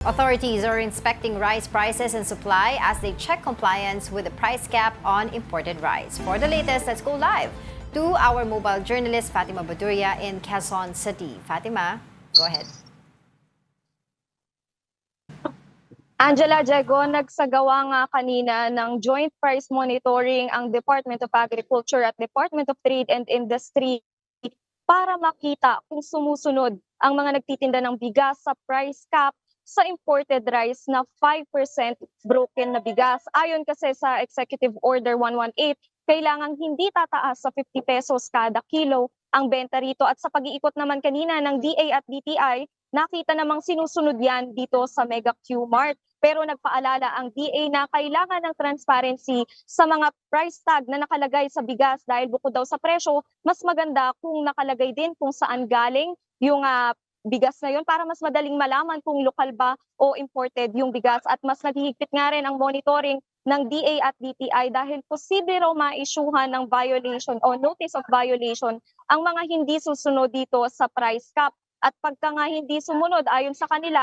Authorities are inspecting rice prices and supply as they check compliance with the price cap on imported rice. For the latest, let's go live to our mobile journalist Fatima Baduria in Quezon City. Fatima, go ahead. Angela, Diego, nagsagawa nga kanina ng joint price monitoring ang Department of Agriculture at Department of Trade and Industry para makita kung sumusunod ang mga nagtitinda ng bigas sa price cap sa imported rice na 5% broken na bigas. Ayon kasi sa Executive Order 118, kailangang hindi tataas sa 50 pesos kada kilo ang benta rito. At sa pag-iikot naman kanina ng DA at DTI, nakita namang sinusunod yan dito sa Mega Q-Mart. Pero nagpaalala ang DA na kailangan ng transparency sa mga price tag na nakalagay sa bigas dahil bukod daw sa presyo, mas maganda kung nakalagay din kung saan galing yung bigas na yun para mas madaling malaman kung lokal ba o imported yung bigas. At mas naghihigpit nga rin ang monitoring ng DA at DTI dahil posible raw ma-issuehan ng violation o notice of violation ang mga hindi susunod dito sa price cap. At pagka nga hindi sumunod ayon sa kanila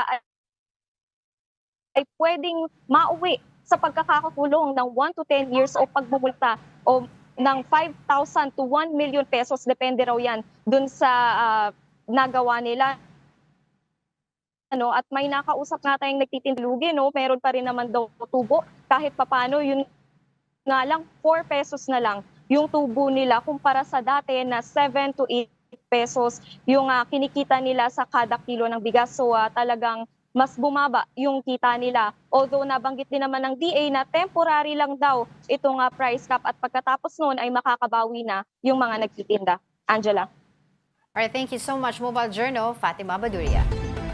ay pwedeng mauwi sa pagkakakulong ng 1 to 10 years o pagbumulta o ng 5,000 to 1 million pesos. Depende raw yan dun sa nagawa nila. At may nakausap nga tayong nagtitinlugi, meron pa rin naman daw tubo. Kahit papano, yun nga lang, 4 pesos na lang yung tubo nila kumpara sa dati na 7 to 8 pesos yung kinikita nila sa kada kilo ng bigas. So talagang mas bumaba yung kita nila. Although nabanggit din naman ng DA na temporary lang daw itong price cap at pagkatapos noon ay makakabawi na yung mga nagtitinda. Angela. Alright, thank you so much, Mobile Journal, Fatima Baduria.